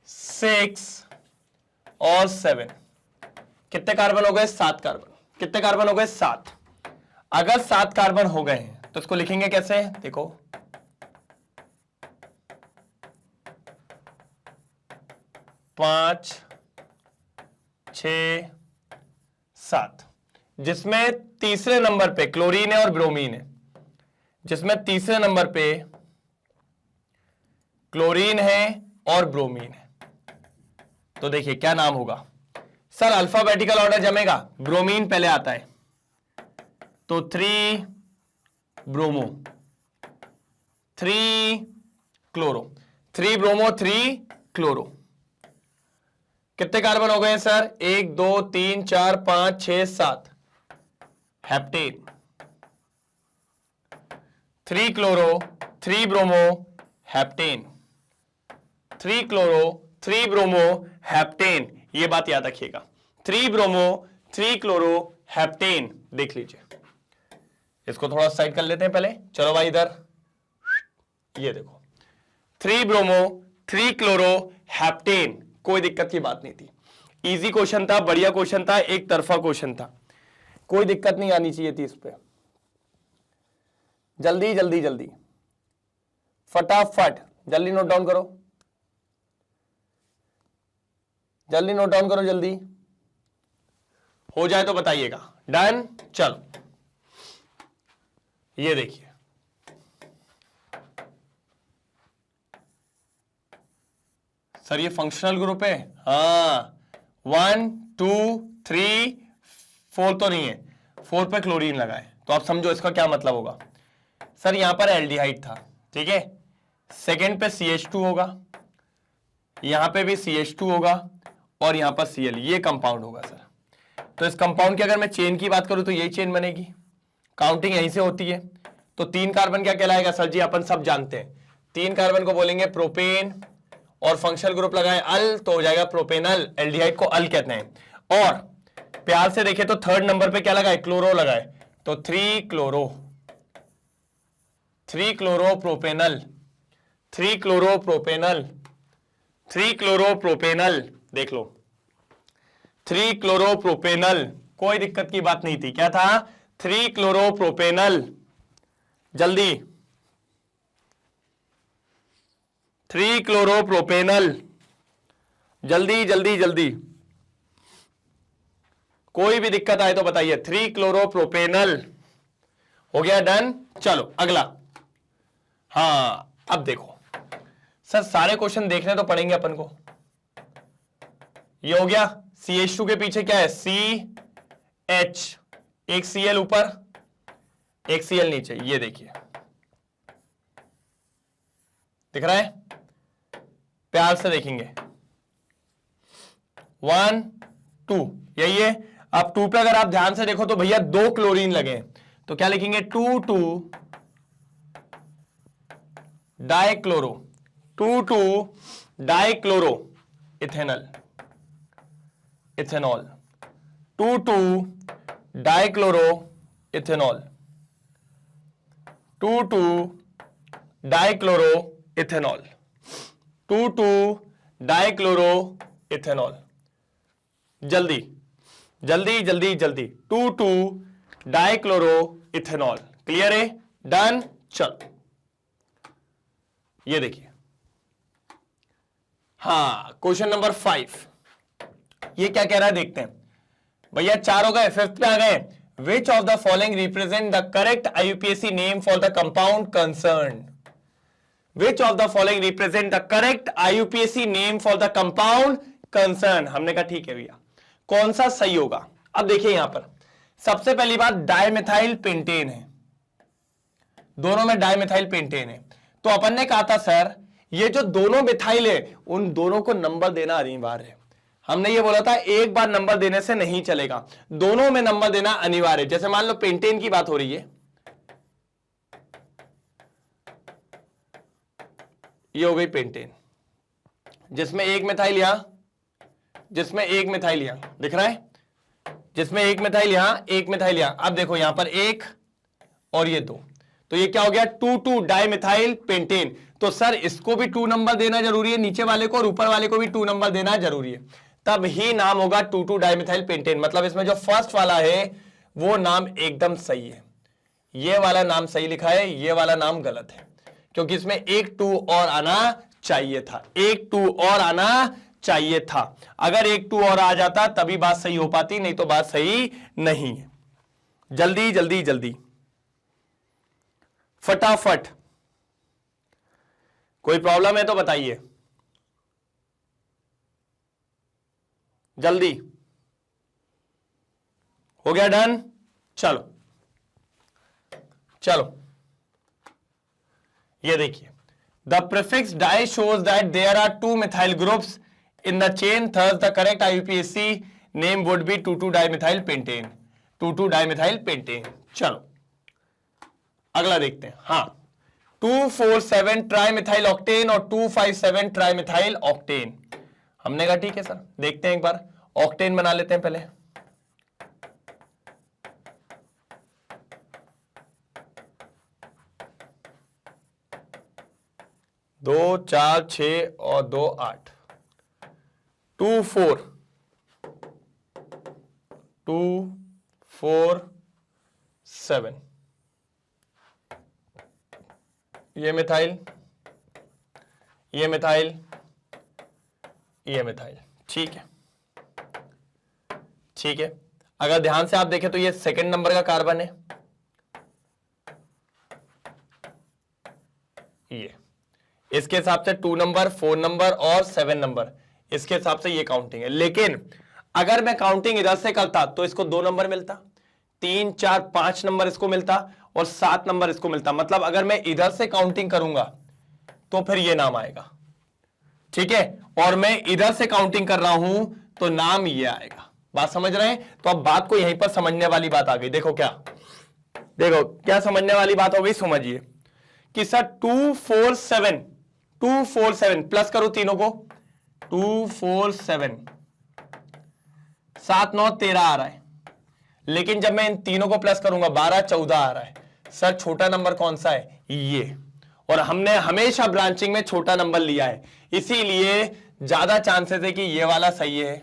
6 और 7, कितने कार्बन हो गए? 7 कार्बन। कितने कार्बन हो गए? 7। अगर 7 कार्बन हो गए हैं तो इसको लिखेंगे कैसे? देखो 5 6 7, जिसमें तीसरे नंबर पे क्लोरीन है और ब्रोमीन है, जिसमें तीसरे नंबर पे क्लोरीन है और ब्रोमीन है। तो देखिए क्या नाम होगा सर, अल्फाबेटिकल ऑर्डर जमेगा, ब्रोमीन पहले आता है तो 3 ब्रोमो 3 क्लोरो, 3 ब्रोमो 3 क्लोरो। कितने कार्बन हो गए sir? 1 2 3 4 5 6 7, heptane 3 chloro 3 bromo heptane, 3 chloro 3 bromo heptane. ये बात याद रखिएगा, 3 ब्रोमो 3 क्लोरो हेप्टेन। देख लीजिए, इसको थोड़ा साइड कर लेते हैं पहले। चलो भाई इधर, ये देखो 3 ब्रोमो 3 क्लोरो हेप्टेन, कोई दिक्कत की बात नहीं थी। इजी क्वेश्चन था, बढ़िया क्वेश्चन था, एक तरफा क्वेश्चन था, कोई दिक्कत नहीं आनी चाहिए थी इस पे। जल्दी जल्दी जल्दी फटाफट जल्दी नोट डाउन करो, जल्दी नोट डाउन करो, जल्दी हो जाए तो बताइएगा। डन। चलो ये देखिए, सर ये फंक्शनल ग्रुप है। हाँ 1 2 3 4 तो नहीं है, 4 पे क्लोरीन लगा है, तो आप समझो इसका क्या मतलब होगा। सर यहां पर एल्डिहाइड था, ठीक है, सेकेंड पे CH2 होगा, यहां पे भी CH2 होगा और यहां पर Cl, ये कंपाउंड होगा सर। तो इस कंपाउंड की अगर मैं चेन की बात करूं तो यही चेन बनेगी, काउंटिंग यहीं से होती है। तो 3 कार्बन क्या कहलाएगा सर जी? अपन सब जानते हैं 3 कार्बन को बोलेंगे प्रोपेन, और फंक्शनल ग्रुप लगाए अल तो हो जाएगा प्रोपेनल, एल्डिहाइड को अल कहते हैं। और प्यार से देखें तो थर्ड नंबर पे क्या लगाए? क्लोरो लगाए, तो 3 chloro 3 chloro propanal 3 chloro propanal 3 chloro propanal. देख लो 3 क्लोरो प्रोपेनल, कोई दिक्कत की बात नहीं थी। क्या था? 3 क्लोरो प्रोपेनल। जल्दी 3 क्लोरो प्रोपेनल, जल्दी जल्दी जल्दी, कोई भी दिक्कत आए तो बताइए। 3 क्लोरो प्रोपेनल हो गया, डन। चलो अगला। हाँ अब देखो सर, सारे क्वेश्चन देखने तो पड़ेंगे अपन को। ये हो गया, CH2 के पीछे क्या है? CH, एक Cl ऊपर एक Cl नीचे, ये देखिए दिख रहा है, प्यार से देखेंगे 1 2, यही है। अब 2 पे अगर आप ध्यान से देखो तो भैया 2 क्लोरीन लगे हैं, तो क्या लिखेंगे? 2 2 dichloro 2 2 dichloro ethanal ethanol 2 2 dichloro ethanol 2 2 dichloro ethanol 2 2 dichloro ethanol. जल्दी जल्दी जल्दी जल्दी 2 2 डाइक्लोरो इथेनॉल। क्लियर है? डन। चल ये देखिए, हाँ क्वेश्चन नंबर 5 ये क्या कह रहा है देखते हैं भैया। 4 हो गए, 5th पे आ गए। Which of the following represent the correct IUPAC name for the compound concern? Which of the following represent the correct IUPAC name for the compound concern? हमने कहा ठीक है भैया, कौन सा सही होगा? अब देखिए यहां पर सबसे पहली बात डाइमेथाइल पेंटेन है, दोनों में डाइमेथाइल पेंटेन है। तो अपन ने कहा था सर ये जो दोनों मिथाइल है उन दोनों को नंबर देना अनिवार्य है। हमने ये बोला था एक बार नंबर देने से नहीं चलेगा, दोनों में नंबर देना अनिवार्य है। जैसे मान लो पेंटेन की बात हो रही है, ये हो गई पेंटेन, जिसमें एक मिथाइल यहां जिसमें एक मिथाइल यहां दिख रहा है, जिसमें एक मिथाइल यहां, एक मिथाइल यहां। अब देखो यहां पर एक और ये दो, तो ये क्या हो गया 2,2 डाइमिथाइल पेंटेन। तो सर इसको भी 2 नंबर देना जरूरी है, नीचे वाले को और ऊपर वाले को भी 2 नंबर देना जरूरी है, तब ही नाम होगा 2,2 डाइमिथाइल पेंटेन। मतलब इसमें जो फर्स्ट वाला है वो नाम एकदम सही है, ये वाला नाम सही लिखा है, ये वाला नाम गलत है, क्योंकि इसमें एक 2 और आना चाहिए था, एक 2 और आना चाहिए था। अगर एक 2 और आ जाता तभी बात सही हो पाती, नहीं तो बात सही नहीं है। जल्दी जल्दी जल्दी फटाफट, कोई प्रॉब्लम है तो बताइए जल्दी। हो गया डन? चलो चलो, ये देखिए, the prefix di shows that there are 2 methyl groups in the chain, thus the correct IUPAC name would be 2,2 dimethyl pentane, 2,2 dimethyl pentane. चलो अगला देखते हैं। हाँ, 2,4,7 ट्राइमिथाइल ऑक्टेन और 2,5,7 ट्राइमिथाइल ऑक्टेन। हमने कहा ठीक है सर, देखते हैं एक बार, ऑक्टेन बना लेते हैं पहले। दो 4 6 और 2 8, 2 4 2 4 7, ये मिथाइल, ये मिथाइल, ये मिथाइल। ठीक है ठीक है। अगर ध्यान से आप देखें तो ये सेकंड नंबर का कार्बन है, ये इसके हिसाब से 2 नंबर, 4 नंबर और 7 नंबर, इसके हिसाब से ये काउंटिंग है। लेकिन अगर मैं काउंटिंग इधर से करता तो इसको 2 नंबर मिलता, 3 4 5 नंबर इसको मिलता और 7 नंबर इसको मिलता। मतलब अगर मैं इधर से काउंटिंग करूंगा तो फिर ये नाम आएगा, ठीक है, और मैं इधर से काउंटिंग कर रहा हूं तो नाम ये आएगा। बात समझ रहे हैं? तो अब बात को यहीं पर समझने वाली बात आ गई। देखो क्या, देखो क्या समझने वाली बात हो गई, समझिए कि सर 247 प्लस करो तीनों को, 247 7 9 13 आ रहा है, लेकिन जब मैं इन तीनों को प्लस करूंगा 12 14 आ रहा है। सर छोटा नंबर कौन सा है? ये, और हमने हमेशा ब्रांचिंग में छोटा नंबर लिया है, इसीलिए ज्यादा चांसेस है कि ये वाला सही है,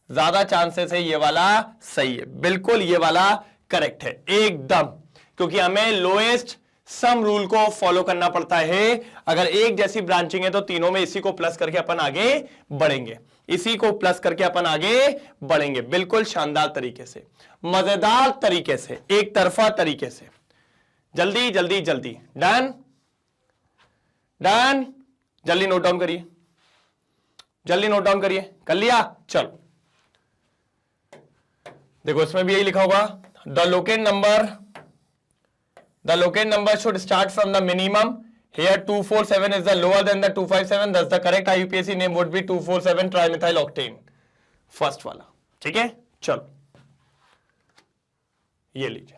ज्यादा चांसेस है ये वाला सही है, बिल्कुल ये वाला करेक्ट है एकदम, क्योंकि हमें लोएस्ट सम रूल को फॉलो करना पड़ता है। अगर एक जैसी ब्रांचिंग है तो तीनों में इसी को प्लस करके अपन आगे बढ़ेंगे, इसी को प्लस करके अपन आगे बढ़ेंगे, बिल्कुल शानदार तरीके से, मजेदार तरीके से, एक तरफा तरीके से। जल्दी जल्दी जल्दी, डन डन, जल्दी नोट डाउन करिए, जल्दी नोट डाउन करिए, कर लिया? चलो देखो इसमें भी यही लिखा होगा, the locate number should start from the minimum. Here 247 is the lower than the 257, thus the correct IUPAC name would be 247 trimethyl octane, first वाला। ठीक है, चलो ये लीजिए,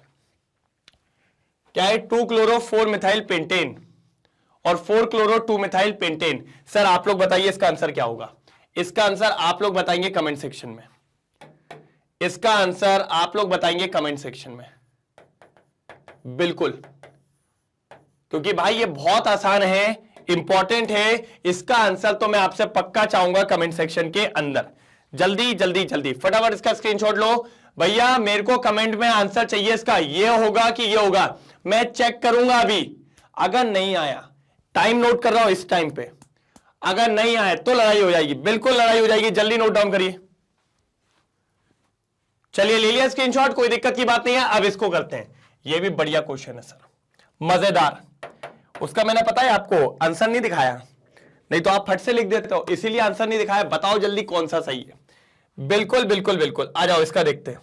क्या है 2 क्लोरो 4 मिथाइल पेंटेन और 4 क्लोरो 2 मिथाइल पेंटेन। सर आप लोग बताइए इसका आंसर क्या होगा? इसका आंसर आप लोग बताएंगे कमेंट सेक्शन में, इसका आंसर आप लोग बताएंगे कमेंट सेक्शन में, बिल्कुल, क्योंकि भाई ये बहुत आसान है, इंपॉर्टेंट है, इसका आंसर तो मैं आपसे पक्का चाहूंगा कमेंट सेक्शन के अंदर। जल्दी जल्दी जल्दी फटाफट इसका स्क्रीनशॉट लो भैया, मेरे को कमेंट में आंसर चाहिए इसका, ये होगा कि ये होगा, मैं चेक करूंगा अभी। अगर नहीं आया, टाइम नोट कर रहा हूं इस टाइम पे, अगर नहीं आया तो लड़ाई हो जाएगी, बिल्कुल लड़ाई हो जाएगी। जल्दी नोट डाउन करिए, चलिए ले लिया स्क्रीनशॉट, कोई दिक्कत की बात नहीं है। अब इसको करते हैं, ये भी बढ़िया क्वेश्चन है सर, मजेदार। उसका मैंने पता है आपको आंसर नहीं दिखाया, नहीं तो आप फट से लिख देते हो, इसीलिए आंसर नहीं दिखाया। बताओ जल्दी कौन सा सही है? बिल्कुल बिल्कुल बिल्कुल, आ जाओ इसका देखते हैं।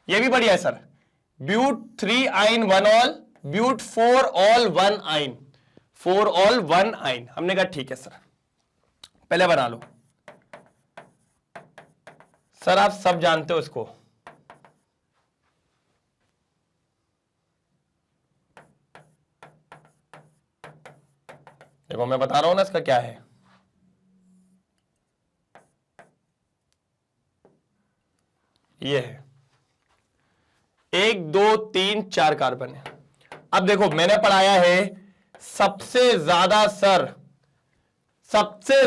ये भी बढ़िया है सर, ब्यूट 3 आइन 1 ऑल, ब्यूट 4 ऑल 1 आइन, 4 ऑल 1 आइन। हमने कहा ठीक है सर, पहले बना लो। सर आप सब जानते हो इसको, देखो मैं बता रहा हूं ना इसका क्या है। ये है 1 2 3 4 कार्बन है। अब देखो मैंने पढ़ाया है सबसे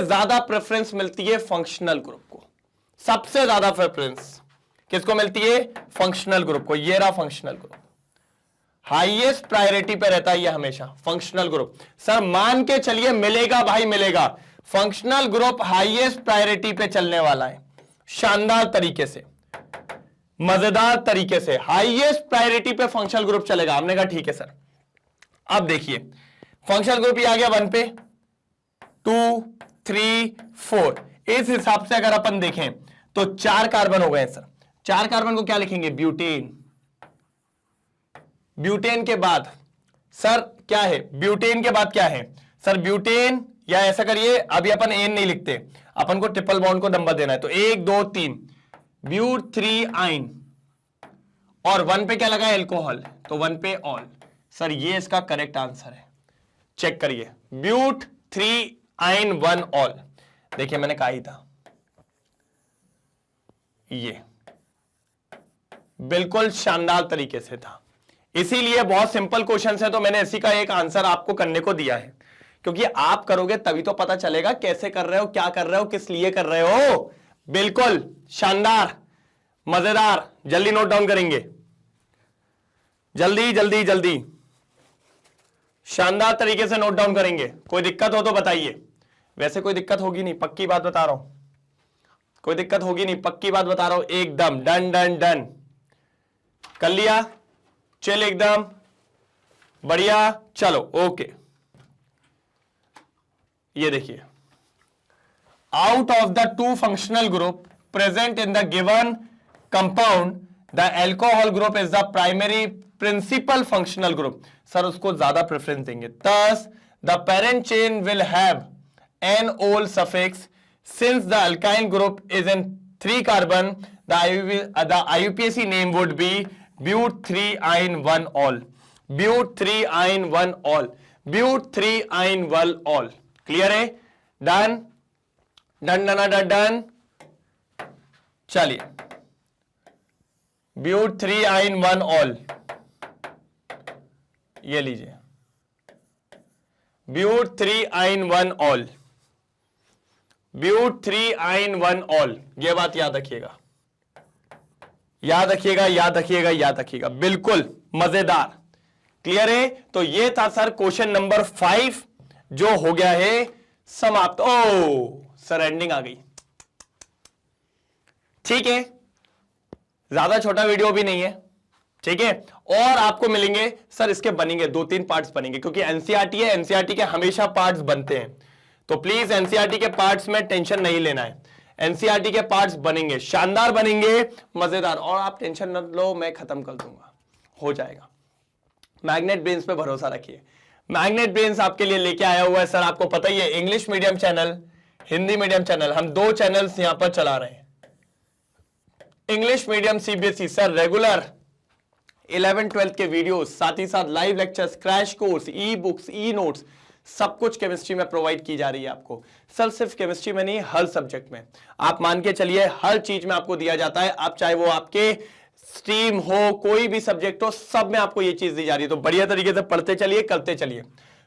ज्यादा प्रेफरेंस मिलती है फंक्शनल ग्रुप को। सबसे ज्यादा प्रेफरेंस किसको मिलती है? फंक्शनल ग्रुप को। ये रहा फंक्शनल ग्रुप, हाईएस्ट प्रायोरिटी पे रहता है ये हमेशा फंक्शनल ग्रुप। सर मान के चलिए मिलेगा भाई, मिलेगा। फंक्शनल ग्रुप हाईएस्ट प्रायोरिटी पे चलने वाला है, शानदार तरीके से, मजेदार तरीके से हाईएस्ट प्रायोरिटी पे फंक्शनल ग्रुप चलेगा। हमने कहा ठीक है सर। अब देखिए फंक्शनल ग्रुप ये आ गया 1 पे, 2 3 4। इस हिसाब से अगर अपन देखें तो 4 कार्बन हो गए सर। 4 कार्बन को क्या लिखेंगे? ब्यूटेन। ब्यूटेन के बाद सर क्या है? ब्यूटेन के बाद क्या है सर? ब्यूटेन, या ऐसा करिए अभी अपन एन नहीं लिखते, अपन को ट्रिपल बॉन्ड को नंबर देना है। तो 1 2 3 ब्यूट 3 आइन, और 1 पे क्या लगा? एल्कोहल, तो 1 पे ऑल। सर ये इसका करेक्ट आंसर है, चेक करिए। ब्यूट 3 आइन 1 ऑल। देखिए मैंने कहा ही था, ये बिल्कुल शानदार तरीके से था। इसीलिए बहुत सिंपल क्वेश्चन है तो मैंने इसी का एक आंसर आपको करने को दिया है, क्योंकि आप करोगे तभी तो पता चलेगा कैसे कर रहे हो, क्या कर रहे हो, किस लिए कर रहे हो। बिल्कुल शानदार, मजेदार। जल्दी नोट डाउन करेंगे, जल्दी जल्दी जल्दी, शानदार तरीके से नोट डाउन करेंगे। कोई दिक्कत हो तो बताइए। वैसे कोई दिक्कत होगी नहीं, पक्की बात बता रहा हूं, कोई दिक्कत होगी नहीं, पक्की बात बता रहा हूं एकदम। डन डन डन कर लिया, चल एकदम बढ़िया। चलो ओके, ये देखिए, out of the 2 functional group present in the given compound the alcohol group is the primary principal functional group. Sir उसको ज्यादा प्रेफरेंस देंगे। Thus the parent chain will have an ol suffix since the alkyl group is in 3 carbon, the IUPAC name would be but 3 yne 1 all. ब्यूट 3 yne 1 all, ब्यूट 3 yne 1 all. Clear है? Done डन डन डन done. चलिए, ब्यूट 3 yne 1 all, ये लीजिए, ब्यूट 3 yne 1 all, ब्यूट 3 yne 1 all. ये बात याद रखिएगा, याद रखिएगा, याद रखिएगा, याद रखिएगा। बिल्कुल मजेदार। क्लियर है? तो ये था सर क्वेश्चन नंबर 5 जो हो गया है समाप्त। ओ सर एंडिंग आ गई, ठीक है, ज्यादा छोटा वीडियो भी नहीं है, ठीक है। और आपको मिलेंगे सर, इसके बनेंगे 2-3 पार्ट्स बनेंगे, क्योंकि एनसीईआरटी है, एनसीईआरटी के हमेशा पार्ट्स बनते हैं। तो प्लीज एनसीईआरटी के पार्ट्स में टेंशन नहीं लेना है, एनसीईआरटी के पार्ट्स बनेंगे, शानदार बनेंगे, मजेदार। और आप टेंशन न लो, मैं खत्म कर दूंगा, हो जाएगा। मैग्नेट ब्रेन्स पे भरोसा रखिए, मैग्नेट ब्रेन्स आपके लिए लेके आया हुआ है सर। आपको पता ही है, English medium channel, Hindi medium channel, हम 2 चैनल्स यहां पर चला रहे हैं। इंग्लिश मीडियम CBSE सर रेगुलर 11th-12th के वीडियोस, साथ ही साथ live lectures, crash course, e books, e notes, सब कुछ केमिस्ट्री में प्रोवाइड की जा रही है आपको। सर सिर्फ केमिस्ट्री में नहीं, हर सब्जेक्ट में आप मान के चलिए, हर चीज में आपको दिया जाता है। आप चाहे वो आपके स्ट्रीम हो, कोई भी सब्जेक्ट हो, सब में आपको ये चीज दी जा रही है। तो बढ़िया तरीके से पढ़ते चलिए, करते चलिए।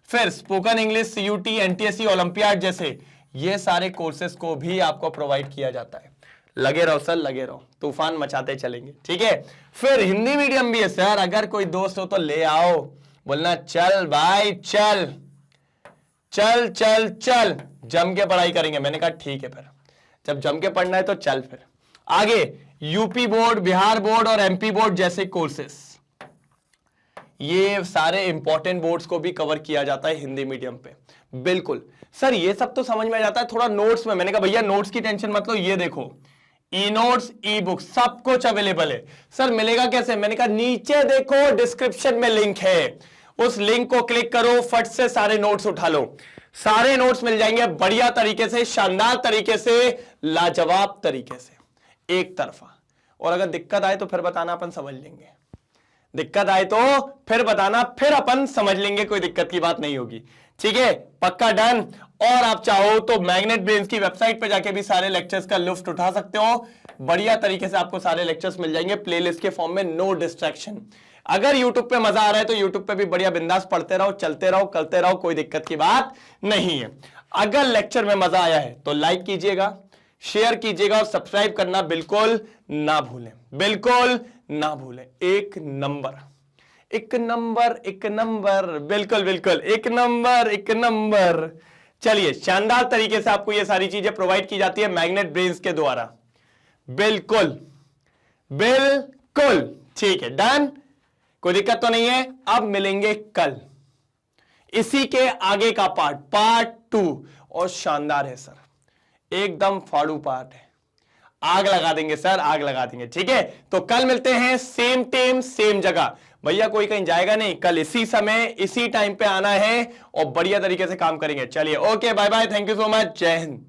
फिर spoken English, CUT, NTSE, olympiad जैसे ये सारे कोर्सेज को भी आपको प्रोवाइड किया जाता है। लगे रहो सर, लगे रहो, तूफान मचाते चलेंगे, ठीक है। फिर हिंदी मीडियम भी है सर, अगर कोई दोस्त हो तो ले आओ, बोलना चल भाई चल चल चल चल, जम के पढ़ाई करेंगे। मैंने कहा ठीक है, फिर जब जम के पढ़ना है तो चल। फिर आगे यूपी बोर्ड, बिहार बोर्ड और MP बोर्ड जैसे कोर्सेस, ये सारे इंपॉर्टेंट बोर्ड्स को भी कवर किया जाता है हिंदी मीडियम पे। बिल्कुल सर, ये सब तो समझ में आ जाता है, थोड़ा नोट्स में। मैंने कहा भैया नोट्स की टेंशन मत लो, ये देखो ई नोट्स, ई बुक सब कुछ अवेलेबल है। सर मिलेगा कैसे? मैंने कहा नीचे देखो डिस्क्रिप्शन में लिंक है, उस लिंक को क्लिक करो, फट से सारे नोट्स उठा लो, सारे नोट्स मिल जाएंगे बढ़िया तरीके से, शानदार तरीके से, लाजवाब तरीके से, एक तरफा। और अगर दिक्कत आए तो फिर बताना, अपन समझ लेंगे। दिक्कत आए तो फिर बताना, फिर अपन समझ लेंगे, कोई दिक्कत की बात नहीं होगी, ठीक है, पक्का डन। और आप चाहो तो मैग्नेट ब्रेन्स की वेबसाइट पे जाके भी सारे लेक्चर्स का लुफ्त उठा सकते हो। बढ़िया तरीके से आपको सारे लेक्चर्स मिल जाएंगे प्लेलिस्ट के फॉर्म में, नो डिस्ट्रैक्शन। अगर यूट्यूब पे मजा आ रहा है तो यूट्यूब पे भी बढ़िया बिंदास पढ़ते रहो, चलते रहो, करते रहो, कोई दिक्कत की बात नहीं है। अगर लेक्चर में मजा आया है तो लाइक कीजिएगा, शेयर कीजिएगा और सब्सक्राइब करना बिल्कुल ना भूलें, बिल्कुल ना भूलें। एक नंबर, एक नंबर, एक नंबर, बिल्कुल बिल्कुल एक नंबर, एक नंबर। चलिए, शानदार तरीके से आपको ये सारी चीजें प्रोवाइड की जाती है मैग्नेट ब्रेन्स के द्वारा। बिल्कुल बिल्कुल ठीक है, डन, कोई दिक्कत तो नहीं है। अब मिलेंगे कल इसी के आगे का पार्ट 2, और शानदार है सर, एकदम फाड़ू पार्ट है, आग लगा देंगे सर, आग लगा देंगे। ठीक है, तो कल मिलते हैं सेम टाइम सेम जगह। भैया कोई कहीं जाएगा नहीं, कल इसी समय इसी टाइम पे आना है और बढ़िया तरीके से काम करेंगे। चलिए, okay, bye bye, thank you so much, जय हिंद।